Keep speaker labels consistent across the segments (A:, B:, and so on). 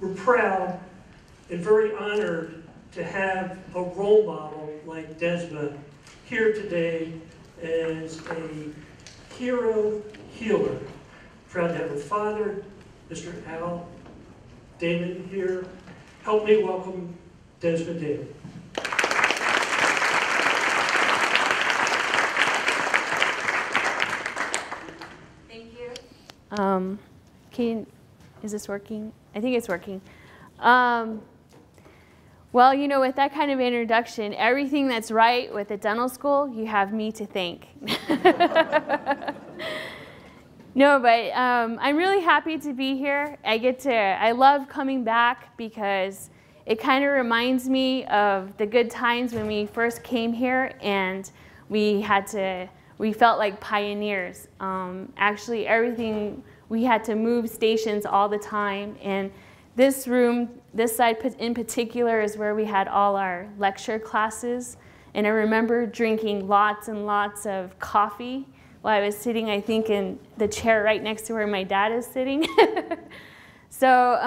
A: We're proud and very honored to have a role model like DezBaa here today as a hero healer. Proud to have her father, Mr. Damon, here. Help me welcome DezBaa Damon.
B: Thank you. Is this working? I think it's working. Well, you know, with that kind of introduction, everything that's right with the dental school, you have me to thank. No, but I'm really happy to be here. I love coming back because it kind of reminds me of the good times when we first came here and we felt like pioneers. Actually, we had to move stations all the time, and this room, this side in particular, is where we had all our lecture classes. And I remember drinking lots and lots of coffee while I was sitting, I think, in the chair right next to where my dad is sitting. So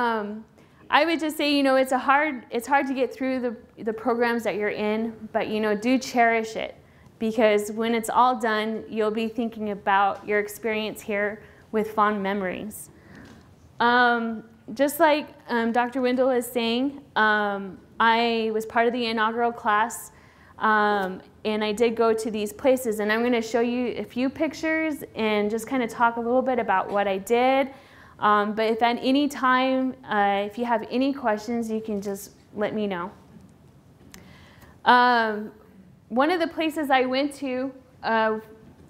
B: I would just say, you know, it's hard to get through the programs that you're in, but, you know, do cherish it, because when it's all done, you'll be thinking about your experience here with fond memories. Just like Dr. Wendell is saying, I was part of the inaugural class, and I did go to these places, and I'm going to show you a few pictures and just kind of talk a little bit about what I did. But if at any time, if you have any questions, you can just let me know. One of the places I went to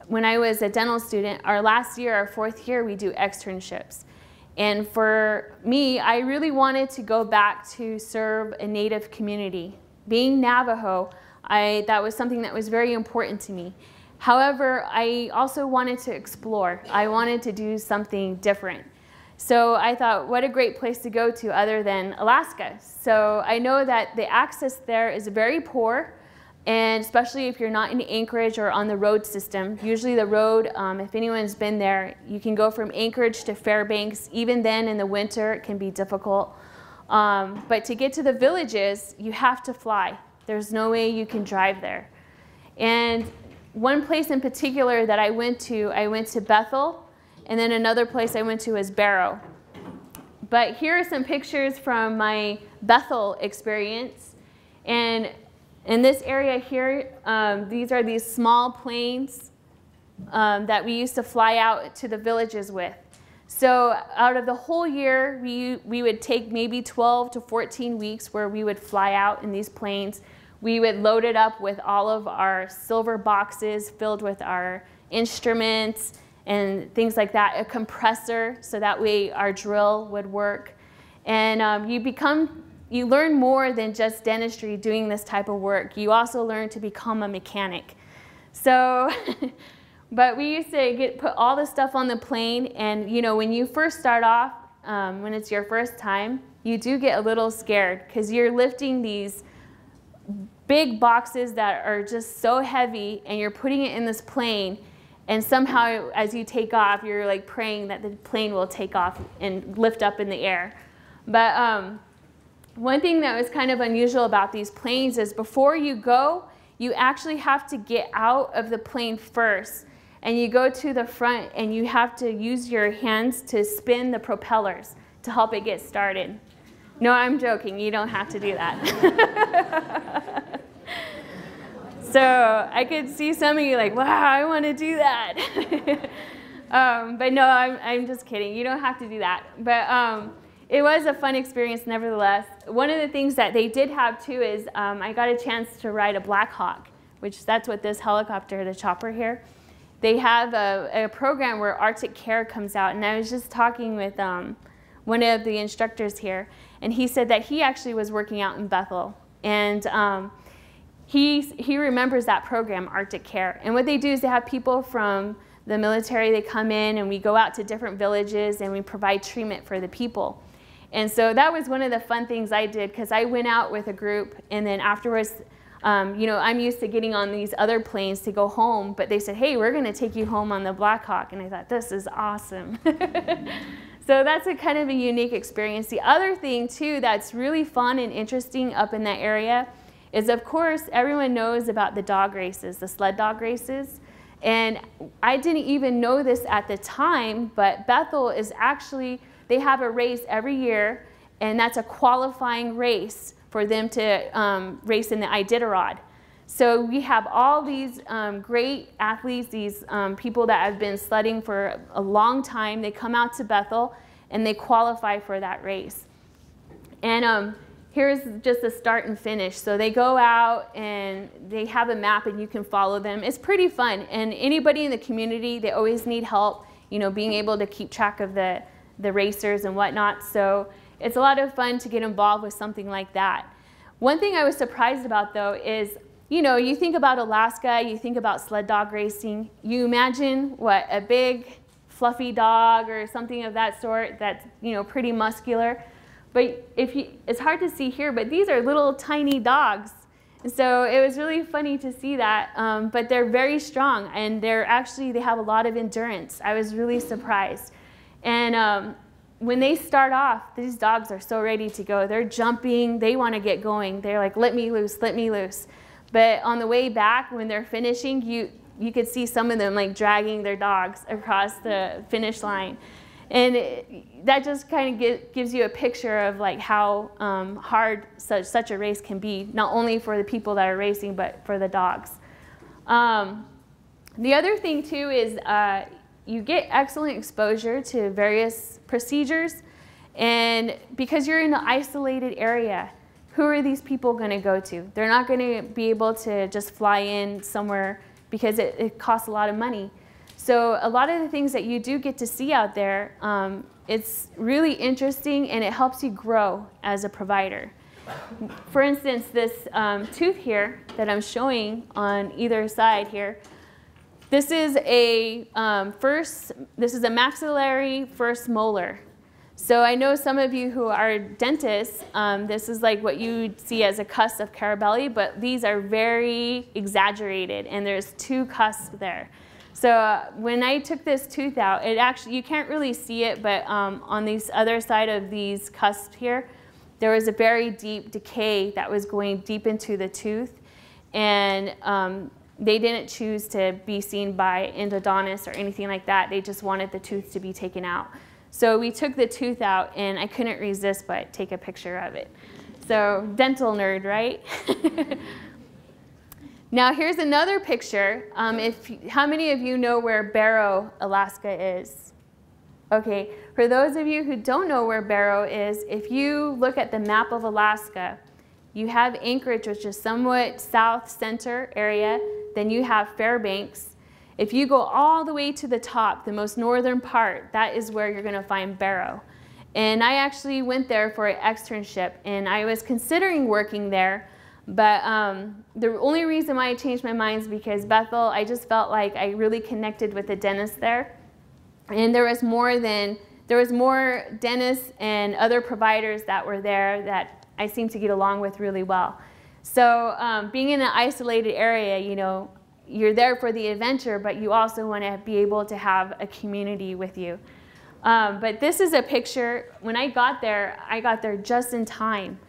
B: when I was a dental student, our last year, our fourth year, we do externships. And for me, I really wanted to go back to serve a Native community. Being Navajo, that was something that was very important to me. However, I also wanted to explore. I wanted to do something different. So I thought, what a great place to go to other than Alaska. So I know that the access there is very poor, and especially if you're not in Anchorage or on the road system. Usually the road, if anyone's been there, you can go from Anchorage to Fairbanks. Even then in the winter, it can be difficult. But to get to the villages, you have to fly. There's no way you can drive there. And one place in particular that I went to Bethel, and then another place I went to was Barrow. But here are some pictures from my Bethel experience. And in this area here, these are these small planes that we used to fly out to the villages with. So out of the whole year, we would take maybe 12 to 14 weeks where we would fly out in these planes. We would load it up with all of our silver boxes filled with our instruments and things like that, a compressor, so that way our drill would work. And you learn more than just dentistry doing this type of work. You also learn to become a mechanic. So, but we used to put all the stuff on the plane, and you know, when you first start off, when it's your first time, you do get a little scared because you're lifting these big boxes that are just so heavy, and you're putting it in this plane, and somehow as you take off, you're like praying that the plane will take off and lift up in the air. But one thing that was kind of unusual about these planes is before you go, you actually have to get out of the plane first. And you go to the front and you have to use your hands to spin the propellers to help it get started. No, I'm joking. You don't have to do that. So I could see some of you like, wow, I want to do that. But no, I'm just kidding. You don't have to do that. But it was a fun experience nevertheless. One of the things that they did have too is I got a chance to ride a Black Hawk, which that's what this helicopter, the chopper here. They have a program where Arctic Care comes out, and I was just talking with one of the instructors here, and he said that he actually was working out in Bethel, and he remembers that program, Arctic Care. And what they do is they have people from the military, they come in, and we go out to different villages, and we provide treatment for the people. And so that was one of the fun things I did, because I went out with a group, and then afterwards, you know, I'm used to getting on these other planes to go home, but they said, hey, we're going to take you home on the Black Hawk. And I thought, this is awesome. So that's a kind of a unique experience. The other thing too that's really fun and interesting up in that area is, of course, everyone knows about the dog races, the sled dog races. And I didn't even know this at the time, but Bethel is actually, they have a race every year, and that's a qualifying race for them to race in the Iditarod. So we have all these great athletes, these people that have been sledding for a long time. They come out to Bethel and they qualify for that race. And here's just the start and finish. So they go out and they have a map and you can follow them. It's pretty fun. And anybody in the community, they always need help, you know, being able to keep track of the racers and whatnot. So it's a lot of fun to get involved with something like that. One thing I was surprised about though is, you know, you think about Alaska, you think about sled dog racing, you imagine what, a big fluffy dog or something of that sort that's, you know, pretty muscular. But it's hard to see here, but these are little tiny dogs. And so it was really funny to see that, but they're very strong and they have a lot of endurance. I was really surprised. And when they start off, these dogs are so ready to go. They're jumping, they want to get going. They're like, let me loose, let me loose. But on the way back, when they're finishing, you could see some of them like dragging their dogs across the finish line. And that just kind of gives you a picture of like how hard such a race can be, not only for the people that are racing, but for the dogs. The other thing too is you get excellent exposure to various procedures, and because you're in an isolated area, who are these people going to go to? They're not going to be able to just fly in somewhere because it costs a lot of money. So a lot of the things that you do get to see out there, it's really interesting and it helps you grow as a provider. For instance, this tooth here that I'm showing on either side here, this is a maxillary first molar. So I know some of you who are dentists, this is like what you would see as a cusp of Carabelli, but these are very exaggerated and there's 2 cusps there. So when I took this tooth out, it actually, you can't really see it, but on this other side of these cusps here, there was a very deep decay that was going deep into the tooth, and they didn't choose to be seen by endodontists or anything like that. They just wanted the tooth to be taken out. So we took the tooth out, and I couldn't resist but take a picture of it. So dental nerd, right? Now here's another picture. How many of you know where Barrow, Alaska is? Okay, for those of you who don't know where Barrow is, if you look at the map of Alaska, you have Anchorage, which is somewhat south center area, then you have Fairbanks. If you go all the way to the top, the most northern part, that is where you're going to find Barrow. And I actually went there for an externship, and I was considering working there, but the only reason why I changed my mind is because Bethel, I just felt like I really connected with the dentist there. And there was more dentists and other providers that were there that I seemed to get along with really well. So being in an isolated area, you know, you're there for the adventure, but you also want to be able to have a community with you. But this is a picture. When I got there just in time.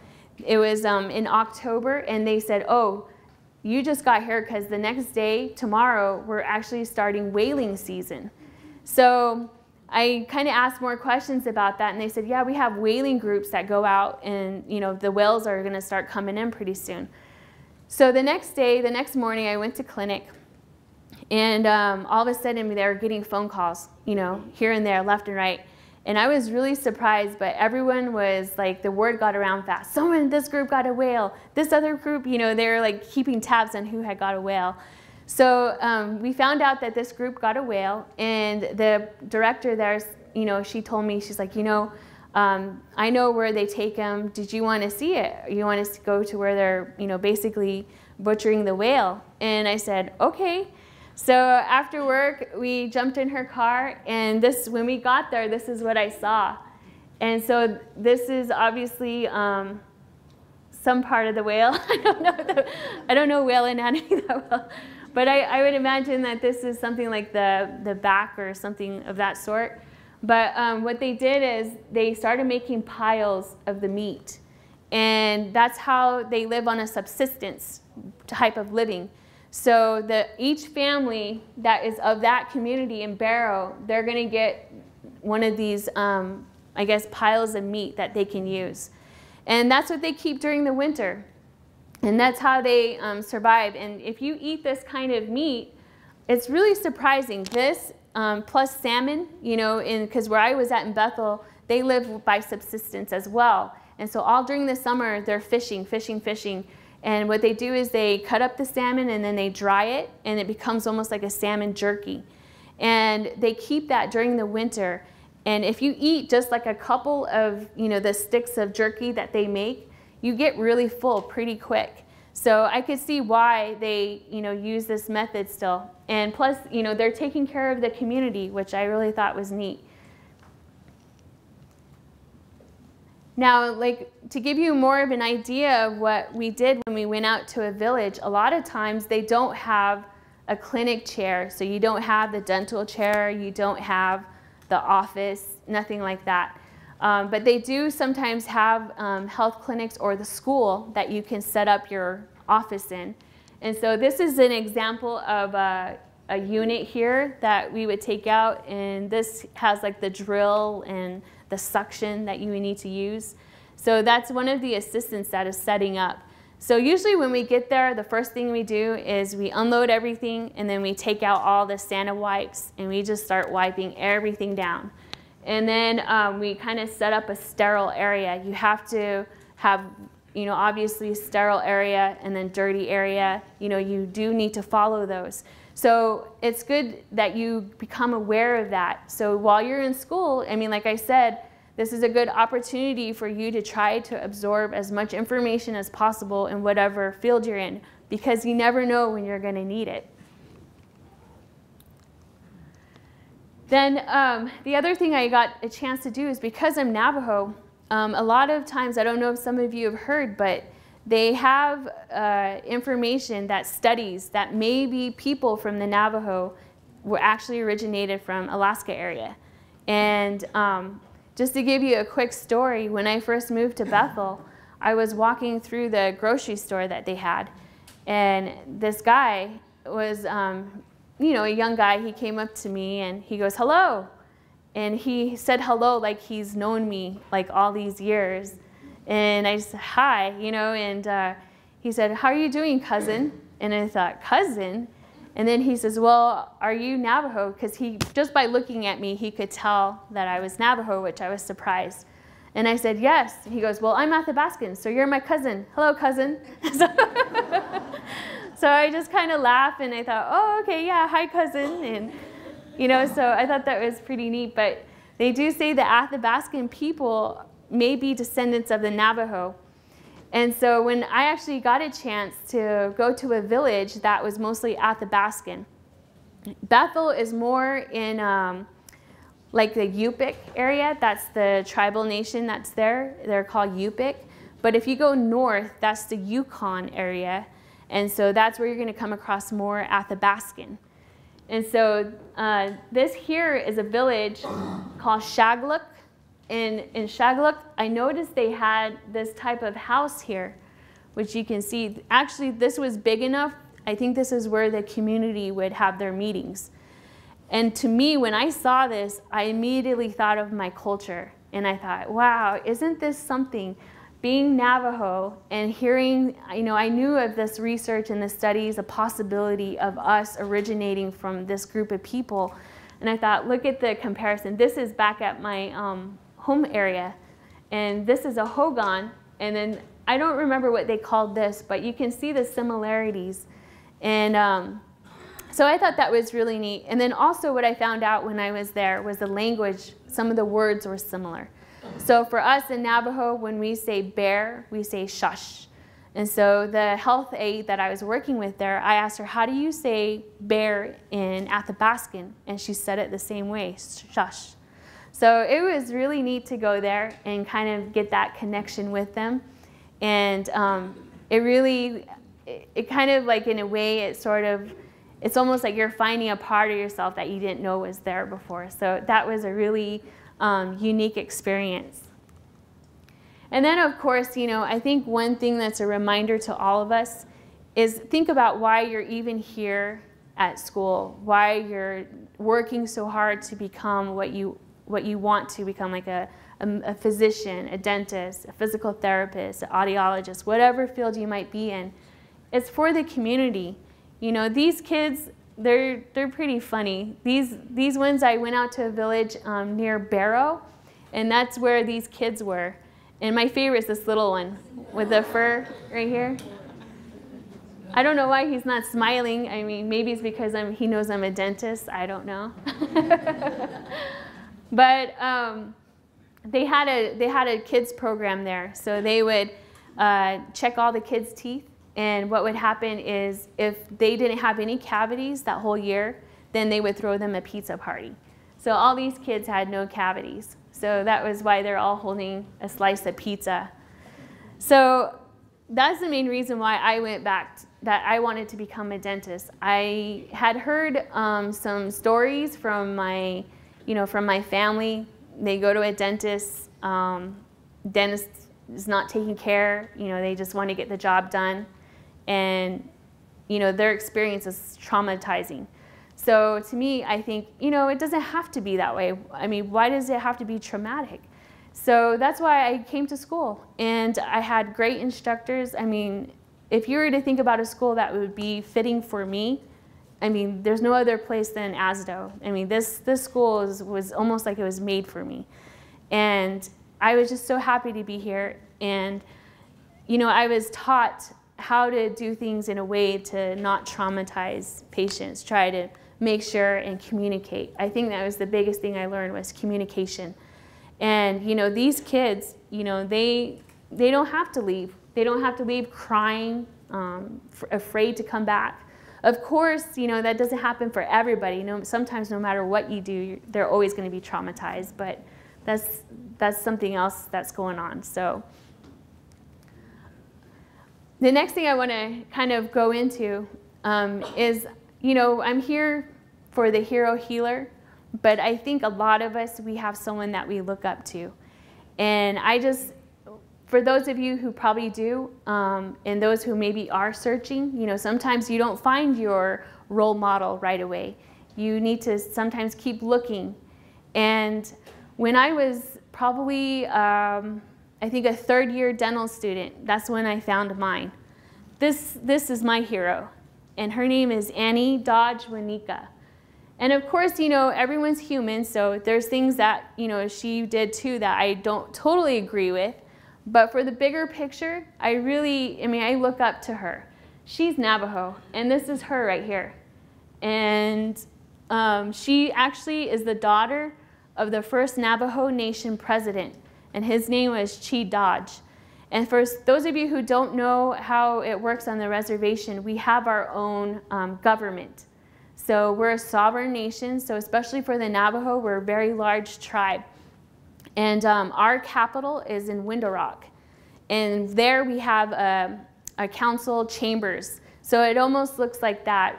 B: It was in October, and they said, oh, you just got here because the next day, tomorrow, we're actually starting whaling season. So I kind of asked more questions about that, and they said, yeah, we have whaling groups that go out, and you know, the whales are going to start coming in pretty soon. So the next morning, I went to clinic, and all of a sudden, they were getting phone calls, you know, here and there, left and right. And I was really surprised, but everyone was like, the word got around fast. Someone in this group got a whale. This other group, you know, they were like keeping tabs on who had got a whale. So we found out that this group got a whale, and the director there, you know, she told me, she's like, you know, I know where they take them. Did you want to see it? You want us to go to where they're, you know, basically butchering the whale? And I said, okay. So after work, we jumped in her car, and when we got there, this is what I saw. And so this is obviously some part of the whale. I don't know whale anatomy that well, but I would imagine that this is something like the back or something of that sort. But what they did is they started making piles of the meat. And that's how they live on a subsistence type of living. So each family that is of that community in Barrow, they're going to get one of these, I guess, piles of meat that they can use. And that's what they keep during the winter. And that's how they survive. And if you eat this kind of meat, it's really surprising. This plus salmon, you know, because where I was at in Bethel, they live by subsistence as well. And so all during the summer, they're fishing. And what they do is they cut up the salmon and then they dry it, and it becomes almost like a salmon jerky. And they keep that during the winter. And if you eat just like a couple of, you know, the sticks of jerky that they make, you get really full pretty quick. So I could see why they, you know, use this method still. And plus, you know, they're taking care of the community, which I really thought was neat. Now, like, to give you more of an idea of what we did when we went out to a village, a lot of times they don't have a clinic chair. So you don't have the dental chair, you don't have the office, nothing like that. But they do sometimes have health clinics or the school that you can set up your office in. And so this is an example of a unit here that we would take out, and this has like the drill and the suction that you need to use. So that's one of the assistants that is setting up. So usually when we get there, the first thing we do is we unload everything, and then we take out all the Santa wipes, and we just start wiping everything down. And then we kind of set up a sterile area. You have to have, you know, obviously sterile area and then dirty area. You know, you do need to follow those. So it's good that you become aware of that. So while you're in school, I mean, like I said, this is a good opportunity for you to try to absorb as much information as possible in whatever field you're in, because you never know when you're going to need it. Then the other thing I got a chance to do is, because I'm Navajo, a lot of times, I don't know if some of you have heard, but they have information that studies that maybe people from the Navajo were actually originated from Alaska area. And just to give you a quick story, when I first moved to Bethel, I was walking through the grocery store that they had, and this guy was, you know, a young guy. He came up to me and he goes, "Hello." And he said hello like he's known me like all these years. And I said, "Hi," you know, and he said, "How are you doing, cousin?" And I thought, cousin? And then he says, "Well, are you Navajo?" Because he, just by looking at me, he could tell that I was Navajo, which I was surprised. And I said, "Yes." He goes, "Well, I'm Athabascan, so you're my cousin. Hello, cousin." So I just kind of laughed, and I thought, "Oh, okay, yeah, hi, cousin." And, you know, so I thought that was pretty neat. But they do say the Athabascan people may be descendants of the Navajo. And so when I actually got a chance to go to a village that was mostly Athabascan, Bethel is more in like the Yupik area. That's the tribal nation that's there. They're called Yupik. But if you go north, that's the Yukon area. And so that's where you're going to come across more Athabascan. And so this here is a village called Shagluk. And in Shagluk, I noticed they had this type of house here, which you can see. Actually, this was big enough. I think this is where the community would have their meetings. And to me, when I saw this, I immediately thought of my culture. And I thought, wow, isn't this something? Being Navajo and hearing, you know, I knew of this research and the studies, a possibility of us originating from this group of people. And I thought, look at the comparison. This is back at my home area. And this is a hogan. And then I don't remember what they called this, but you can see the similarities. And so I thought that was really neat. And then also what I found out when I was there was the language. Some of the words were similar. So for us in Navajo, when we say bear, we say shush. And so the health aide that I was working with there, I asked her, "How do you say bear in Athabascan?" And she said it the same way, shush. So it was really neat to go there and kind of get that connection with them. And it kind of like, in a way, it sort of it's almost like you're finding a part of yourself that you didn't know was there before. So that was a really unique experience. And then, of course, I think one thing that's a reminder to all of us is think about why you're even here at school, why you're working so hard to become what you want to become, like a physician, a dentist, a physical therapist, an audiologist, whatever field you might be in. It's for the community. These kids, they're pretty funny. These ones, I went out to a village near Barrow, and that's where these kids were. And my favorite is this little one with the fur right here. I don't know why he's not smiling. I mean, maybe it's because he knows I'm a dentist. I don't know. But they had a kids program there. So they would check all the kids' teeth. And what would happen is if they didn't have any cavities that whole year, then they would throw them a pizza party. So all these kids had no cavities. So that was why they're all holding a slice of pizza. So that's the main reason why I went back, that I wanted to become a dentist. I had heard some stories from my family. They go to a dentist, dentist is not taking care, they just want to get the job done. And, their experience is traumatizing. So to me, I think, it doesn't have to be that way. I mean, why does it have to be traumatic? So that's why I came to school. And I had great instructors. I mean, if you were to think about a school that would be fitting for me, I mean, there's no other place than ASDO. I mean, this school was almost like it was made for me. And I was just so happy to be here. And, I was taught how to do things in a way to not traumatize patients, try to make sure and communicate. I think that was the biggest thing I learned, was communication. And, these kids, they don't have to leave. They don't have to leave crying, afraid to come back. Of course, that doesn't happen for everybody. Sometimes no matter what you do, they're always going to be traumatized, but that's something else that's going on. So the next thing I want to kind of go into is, I'm here for the hero healer, but I think a lot of us, we have someone that we look up to. And for those of you who probably do, and those who maybe are searching, sometimes you don't find your role model right away. You need to sometimes keep looking. And when I was probably, I think a third-year dental student, that's when I found mine. This is my hero, and her name is Annie Dodge Wanika. And of course, everyone's human, so there's things that, she did too that I don't totally agree with. But for the bigger picture, I look up to her. She's Navajo, and this is her right here. And she actually is the daughter of the first Navajo Nation president, and his name was Chi Dodge. And for those of you who don't know how it works on the reservation, we have our own government. So we're a sovereign nation, so especially for the Navajo, we're a very large tribe. And our capital is in Window Rock. And there we have a council chambers. So it almost looks like that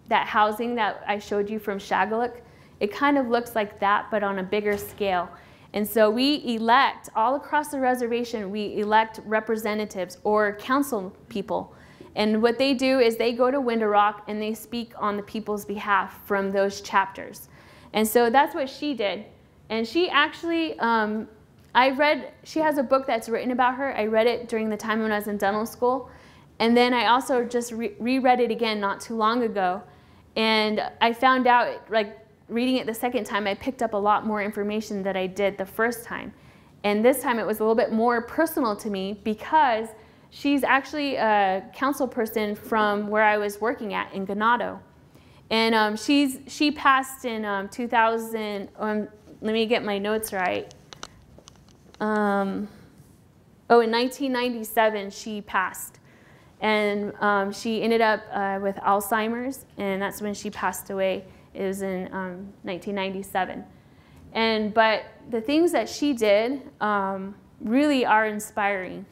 B: housing that I showed you from Shagaluk. It kind of looks like that, but on a bigger scale. And so we elect, all across the reservation, we elect representatives or council people. And what they do is they go to Window Rock and they speak on the people's behalf from those chapters. And so that's what she did. And she actually, she has a book that's written about her. I read it during the time when I was in dental school. And then I also just reread it again not too long ago. And I found out, reading it the second time, I picked up a lot more information than I did the first time. And this time it was a little bit more personal to me because she's actually a council person from where I was working at in Ganado. And she passed in 2000, let me get my notes right. In 1997 she passed. And she ended up with Alzheimer's, and that's when she passed away. It was in 1997. But the things that she did really are inspiring.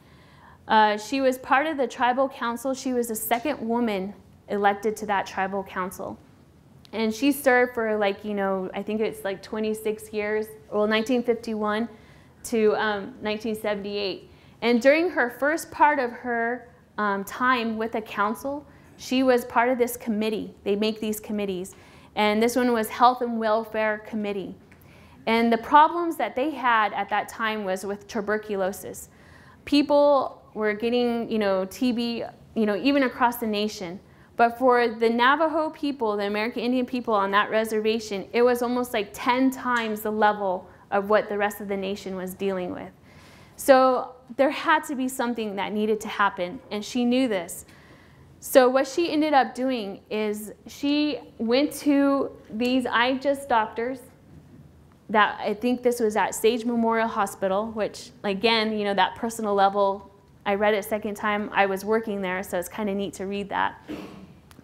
B: She was part of the tribal council. She was the second woman elected to that tribal council. And she served for like, you know, I think it's like 26 years, well, 1951 to 1978. And during her first part of her time with the council, she was part of this committee. They make these committees. And this one was Health and Welfare Committee. And the problems that they had at that time was with tuberculosis. People were getting, you know, TB, you know, even across the nation. But for the Navajo people, the American Indian people on that reservation, it was almost like 10 times the level of what the rest of the nation was dealing with. So there had to be something that needed to happen, and she knew this. So what she ended up doing is she went to these IHS doctors that, I think this was at Sage Memorial Hospital, which again, you know, that personal level, I read it second time, I was working there, so it's kind of neat to read that.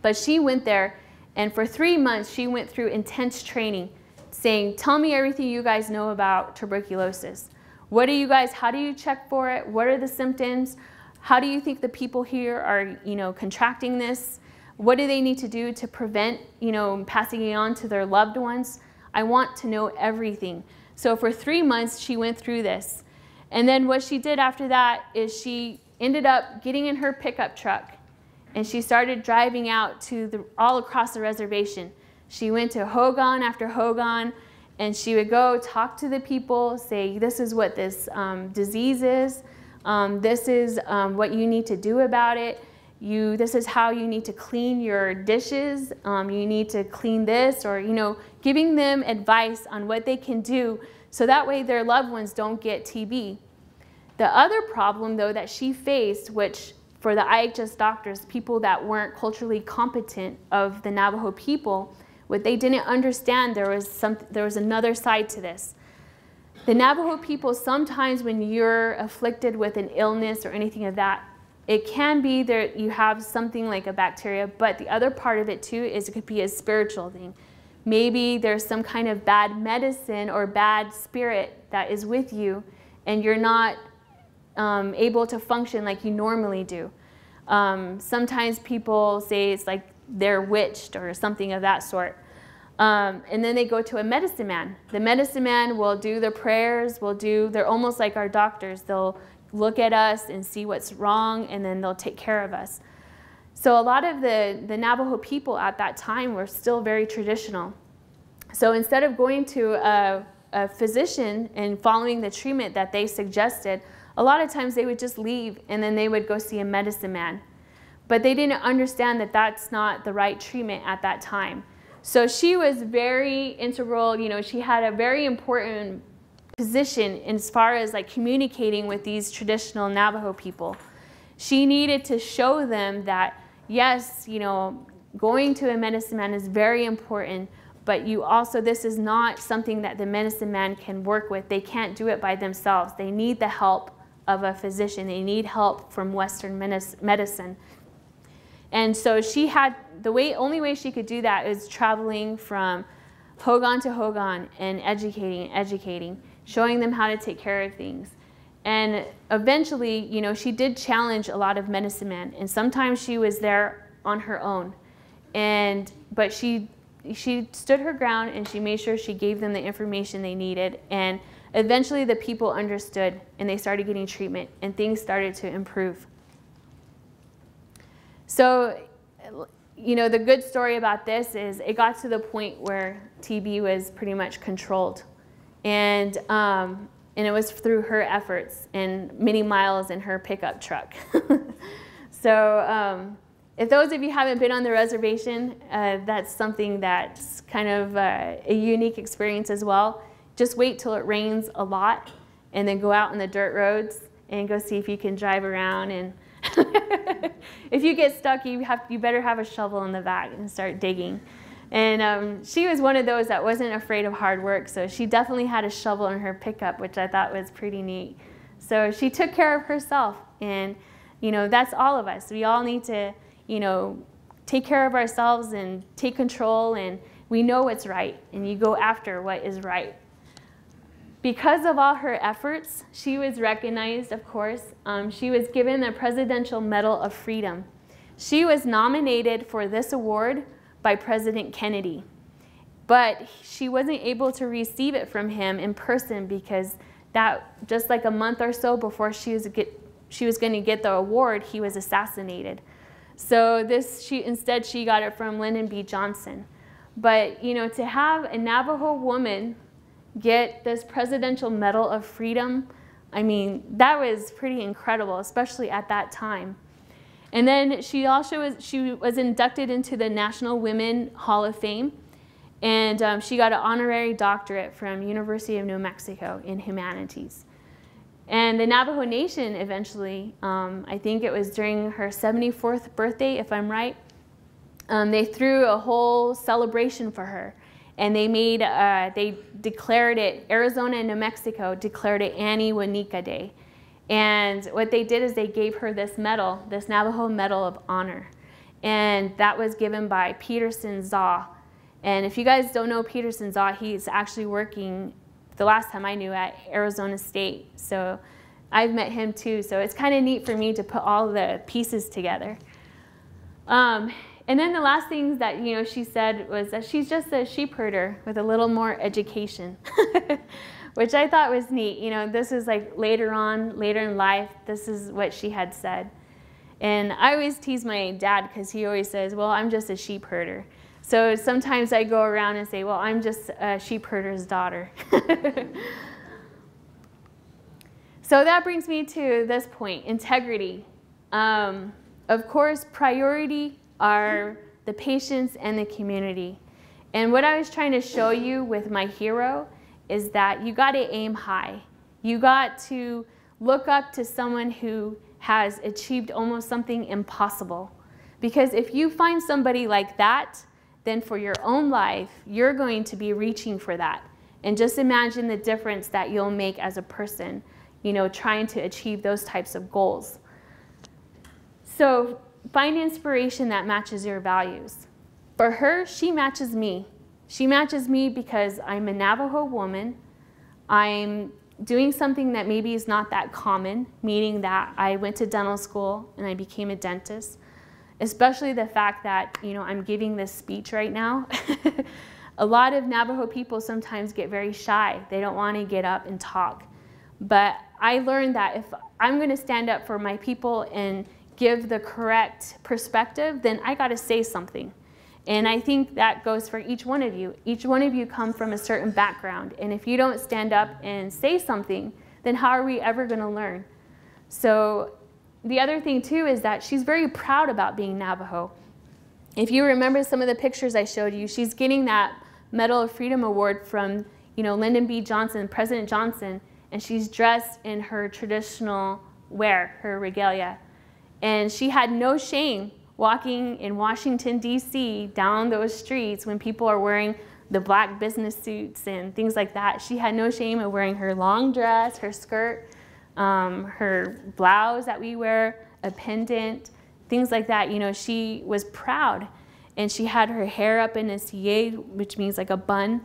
B: But she went there, and for 3 months, she went through intense training, saying, tell me everything you guys know about tuberculosis. What do you guys, how do you check for it? What are the symptoms? How do you think the people here are, you know, contracting this? What do they need to do to prevent, you know, passing it on to their loved ones? I want to know everything. So for 3 months, she went through this. And then what she did after that is she ended up getting in her pickup truck, and she started driving out to all across the reservation. She went to Hogan after Hogan, and she would go talk to the people, say, this is what this disease is. This is what you need to do about it. This is how you need to clean your dishes. You need to clean this, or, you know, giving them advice on what they can do so that way their loved ones don't get TB. The other problem, though, that she faced, which for the IHS doctors, people that weren't culturally competent of the Navajo people, what they didn't understand, there was another side to this. The Navajo people, sometimes when you're afflicted with an illness or anything of that, it can be that you have something like a bacteria, but the other part of it too is it could be a spiritual thing. Maybe there's some kind of bad medicine or bad spirit that is with you, and you're not able to function like you normally do. Sometimes people say it's like they're witched or something of that sort. And then they go to a medicine man. The medicine man will do the prayers, they're almost like our doctors. They'll look at us and see what's wrong, and then they'll take care of us. So a lot of the Navajo people at that time were still very traditional. So instead of going to a physician and following the treatment that they suggested, a lot of times they would just leave, and then they would go see a medicine man. But they didn't understand that that's not the right treatment at that time. So she was very integral, you know, she had a very important position as far as like communicating with these traditional Navajo people. She needed to show them that, yes, you know, going to a medicine man is very important, but you also, this is not something that the medicine man can work with. They can't do it by themselves. They need the help of a physician. They need help from Western medicine. And so she had, only way she could do that is traveling from Hogan to Hogan and educating, showing them how to take care of things. And eventually, you know, she did challenge a lot of medicine men, and sometimes she was there on her own. But she stood her ground, and she made sure she gave them the information they needed. And eventually the people understood, and they started getting treatment, and things started to improve. So, you know, the good story about this is it got to the point where TB was pretty much controlled. And it was through her efforts and many miles in her pickup truck. So if those of you haven't been on the reservation, that's something that's kind of a unique experience as well. Just wait till it rains a lot, and then go out on the dirt roads and go see if you can drive around. And if you get stuck, you better have a shovel in the back and start digging. And she was one of those that wasn't afraid of hard work, so she definitely had a shovel in her pickup, which I thought was pretty neat. So she took care of herself, and you know, that's all of us. We all need to, you know, take care of ourselves and take control, and we know what's right, and you go after what is right. Because of all her efforts, she was recognized, of course. She was given the Presidential Medal of Freedom. She was nominated for this award by President Kennedy, but she wasn't able to receive it from him in person because that just like a month or so before she was going to get the award, he was assassinated. So instead she got it from Lyndon B. Johnson. But you know, to have a Navajo woman get this Presidential Medal of Freedom, I mean, that was pretty incredible, especially at that time. And then she was inducted into the National Women Hall of Fame, and she got an honorary doctorate from University of New Mexico in humanities. And the Navajo Nation eventually, I think it was during her 74th birthday, if I'm right, they threw a whole celebration for her. And they declared it, Arizona and New Mexico declared it Annie Wanika Day. And what they did is they gave her this medal, this Navajo Medal of Honor. And that was given by Peterson Zaw. And if you guys don't know Peterson Zaw, he's actually working, the last time I knew, at Arizona State. So I've met him too. So it's kind of neat for me to put all the pieces together. And then the last thing that she said was that she's just a sheep herder with a little more education, which I thought was neat. You know, this is like later in life, this is what she had said. And I always tease my dad because he always says, well, I'm just a sheep herder. So sometimes I go around and say, well, I'm just a sheep herder's daughter. So that brings me to this point, integrity. Of course, priority are the patients and the community. And what I was trying to show you with my hero is that you got to aim high. You got to look up to someone who has achieved almost something impossible. Because if you find somebody like that, then for your own life, you're going to be reaching for that. And just imagine the difference that you'll make as a person, trying to achieve those types of goals. So find inspiration that matches your values. For her, she matches me. She matches me because I'm a Navajo woman. I'm doing something that maybe is not that common, meaning that I went to dental school and I became a dentist. Especially the fact that, I'm giving this speech right now. A lot of Navajo people sometimes get very shy. They don't want to get up and talk. But I learned that if I'm going to stand up for my people and give the correct perspective, then I got to say something. And I think that goes for each one of you. Each one of you come from a certain background. And if you don't stand up and say something, then how are we ever going to learn? So the other thing too is that she's very proud about being Navajo. If you remember some of the pictures I showed you, she's getting that Medal of Freedom Award from Lyndon B. Johnson, President Johnson, and she's dressed in her traditional wear, her regalia. And she had no shame walking in Washington, D.C. down those streets when people are wearing the black business suits and things like that. She had no shame of wearing her long dress, her skirt, her blouse that we wear, a pendant, things like that. She was proud. And she had her hair up in a cierre, which means like a bun.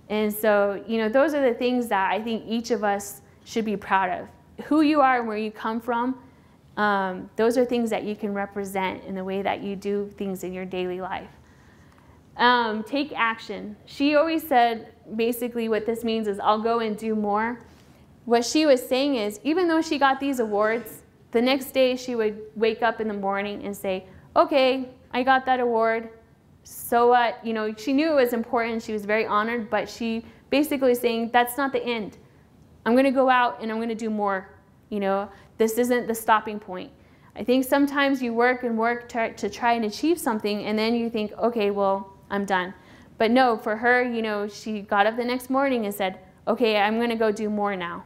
B: And so, those are the things that I think each of us should be proud of. Who you are and where you come from, those are things that you can represent in the way that you do things in your daily life. Take action. She always said, basically what this means is I'll go and do more. What she was saying is, even though she got these awards, the next day she would wake up in the morning and say, okay, I got that award, so what? She knew it was important, she was very honored, but she basically saying, that's not the end. I'm going to go out and I'm going to do more. This isn't the stopping point. I think sometimes you work and work to try and achieve something, and then you think, okay, well, I'm done. But no, for her, she got up the next morning and said, okay, I'm going to go do more now.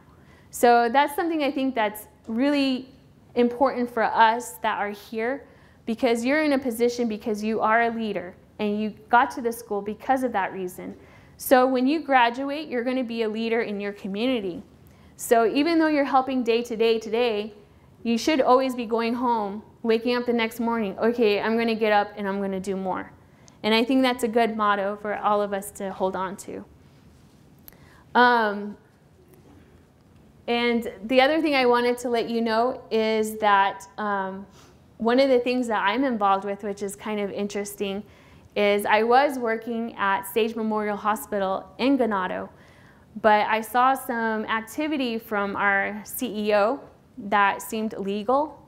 B: So that's something I think that's really important for us that are here, because you're in a position because you are a leader and you got to the school because of that reason. So when you graduate, you're going to be a leader in your community. So even though you're helping day to day today, you should always be going home, waking up the next morning, okay, I'm going to get up and I'm going to do more. And I think that's a good motto for all of us to hold on to. And the other thing I wanted to let you know is that one of the things that I'm involved with, which is kind of interesting, is I was working at Sage Memorial Hospital in Ganado, but I saw some activity from our CEO that seemed illegal.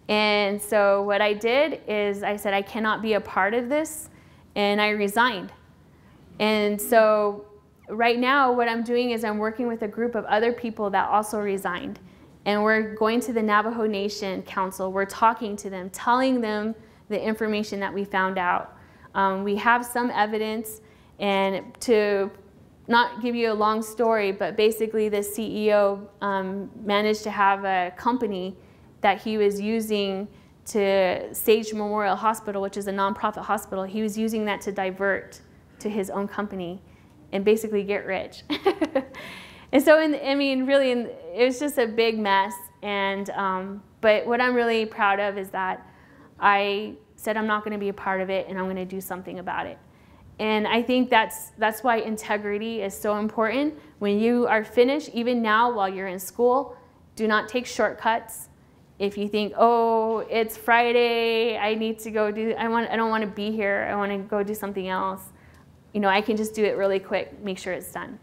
B: And so what I did is I said, I cannot be a part of this, and I resigned. And so right now what I'm doing is I'm working with a group of other people that also resigned. And we're going to the Navajo Nation Council. We're talking to them, telling them the information that we found out. We have some evidence, and to not give you a long story, but basically the CEO managed to have a company that he was using to Sage Memorial Hospital, which is a nonprofit hospital. He was using that to divert to his own company and basically get rich. And so, I mean, really, it was just a big mess. And but what I'm really proud of is that I said I'm not going to be a part of it, and I'm going to do something about it. And I think that's why integrity is so important. When you are finished, even now while you're in school, do not take shortcuts. If you think, oh, it's Friday, I need to go do, I don't want to be here, I want to go do something else, you know, I can just do it really quick, make sure it's done.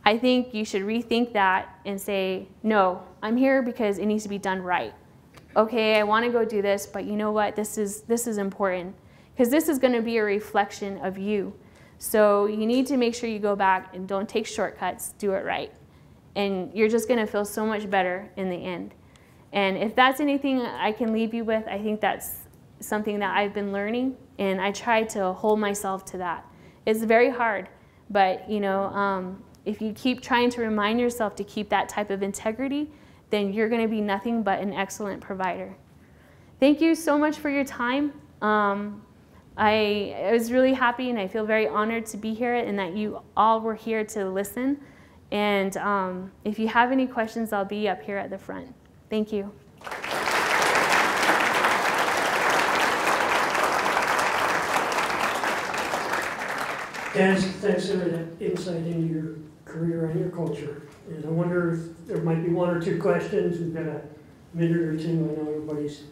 B: I think you should rethink that and say, no, I'm here because it needs to be done right. Okay, I want to go do this, but you know what, this is important, because this is going to be a reflection of you. So you need to make sure you go back and don't take shortcuts, do it right. And you're just going to feel so much better in the end. And if that's anything I can leave you with, I think that's something that I've been learning, and I try to hold myself to that. It's very hard, but you know, if you keep trying to remind yourself to keep that type of integrity, then you're going to be nothing but an excellent provider. Thank you so much for your time. I was really happy, and I feel very honored to be here, and that you all were here to listen. And if you have any questions, I'll be up here at the front. Thank you.
A: Des, thanks for that insight into your career and your culture. And I wonder if there might be one or two questions. We've got a minute or two. I know everybody's,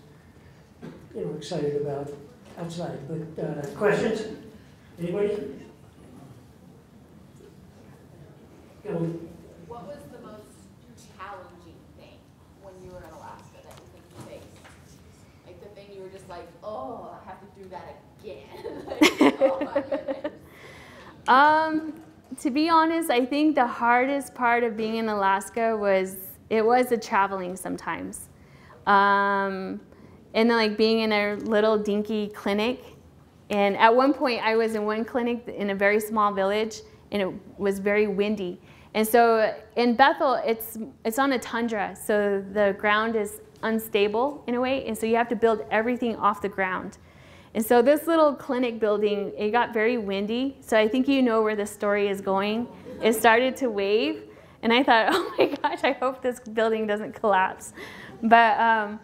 A: you know, excited about outside. But questions? Anybody? Go.
C: What was the most challenging thing when you were in Alaska that you think you faced? Like the thing you were just like, oh, I have to do that again. Like, oh my goodness.
B: To be honest, I think the hardest part of being in Alaska was the traveling sometimes. And then like being in a little dinky clinic. And at one point I was in one clinic in a very small village, and it was very windy. And so in Bethel, it's on a tundra, so the ground is unstable in a way, and so you have to build everything off the ground. And so this little clinic building, it got very windy, so I think you know where the story is going. It started to wave, and I thought, oh my gosh, I hope this building doesn't collapse. But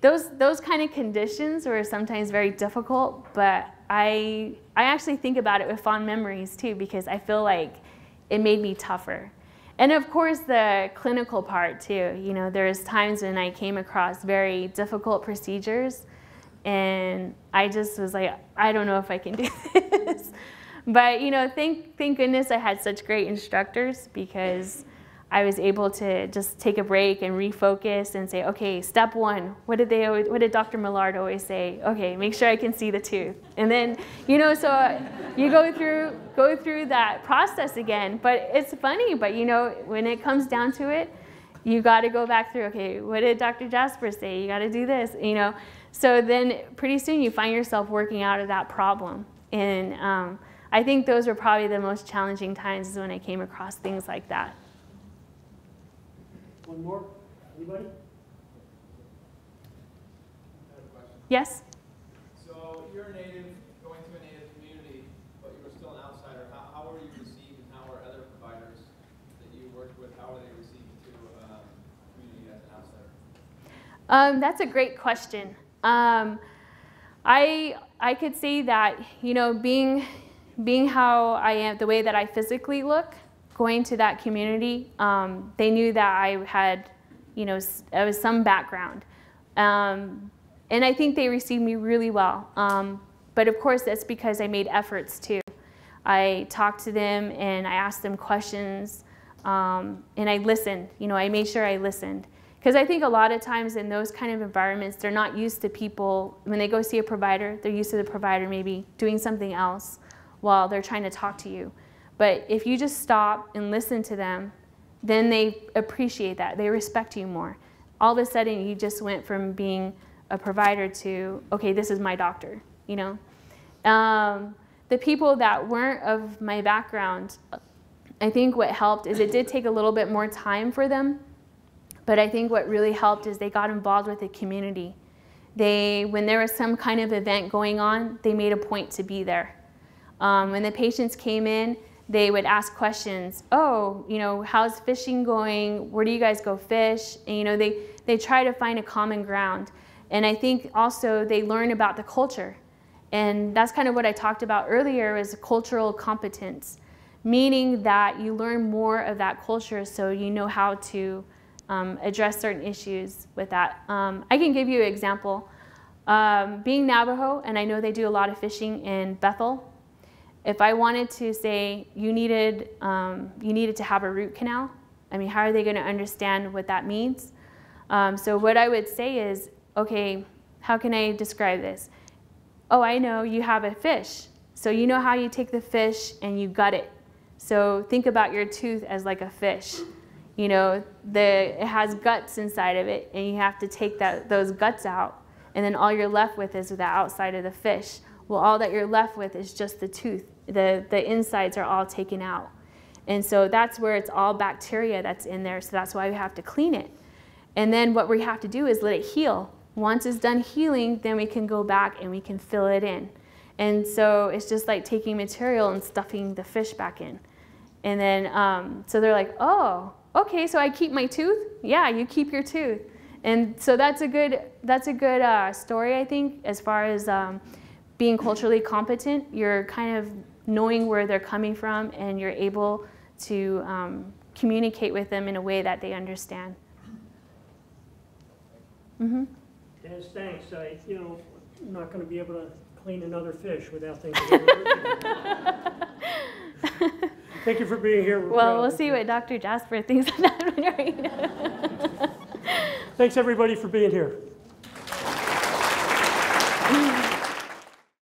B: those kind of conditions were sometimes very difficult, but I actually think about it with fond memories too, because I feel like it made me tougher. And of course the clinical part too. You know, there's times when I came across very difficult procedures, and I just was like, I don't know if I can do this. But you know, thank goodness I had such great instructors, because I was able to just take a break and refocus and say, okay, step one, what did Dr. Millard always say? Okay, make sure I can see the tooth. And then, you know, so you go through that process again. But it's funny, but you know, when it comes down to it, you got to go back through, okay, what did Dr. Jasper say? You got to do this, you know. So then pretty soon you find yourself working out of that problem. And I think those were probably the most challenging times, is when I came across things like that.
A: One more? Anybody?
D: I have a question.
B: Yes?
D: So you're a native, going to a native community, but you were still an outsider. How were you received, and how were other providers that you worked with, how were they received to community as an outsider?
B: That's a great question. I could say that, you know, being how I am, the way that I physically look, going to that community, they knew that I had, you know, some background. And I think they received me really well. But of course, that's because I made efforts too. I talked to them and I asked them questions, and I listened. You know, I made sure I listened. Because I think a lot of times in those kind of environments, they're not used to people, when they go see a provider, they're used to the provider maybe doing something else while they're trying to talk to you. But if you just stop and listen to them, then they appreciate that. They respect you more. All of a sudden, you just went from being a provider to, okay, this is my doctor, you know? The people that weren't of my background, I think what helped is it did take a little bit more time for them, but I think what really helped is they got involved with the community. When there was some kind of event going on, they made a point to be there. When the patients came in, they would ask questions. Oh, you know, how's fishing going? Where do you guys go fish? And, you know, they try to find a common ground. And I think also they learn about the culture. And that's kind of what I talked about earlier, is cultural competence, meaning that you learn more of that culture so you know how to address certain issues with that. I can give you an example. Being Navajo, and I know they do a lot of fishing in Bethel, if I wanted to say you needed to have a root canal, I mean, how are they going to understand what that means? So what I would say is, okay, how can I describe this? Oh, I know you have a fish. So you know how you take the fish and you gut it. So think about your tooth as like a fish. You know, it has guts inside of it, and you have to take those guts out, and then all you're left with is the outside of the fish. Well, all that you're left with is just the tooth. The insides are all taken out. And so that's where it's all bacteria that's in there, so that's why we have to clean it. And then what we have to do is let it heal. Once it's done healing, then we can go back and we can fill it in. And so it's just like taking material and stuffing the fish back in. And then, so they're like, oh, okay, so I keep my tooth? Yeah, you keep your tooth. And so that's a good story, I think, as far as being culturally competent. You're kind of knowing where they're coming from, and you're able to communicate with them in a way that they understand. Mm-hmm.
A: Yes, thanks. I'm not going to be able to clean another fish without thinking. Thank you for being here.
B: Well, we'll see what Dr. Jasper thinks of that one, right?
A: Thanks, everybody, for being here.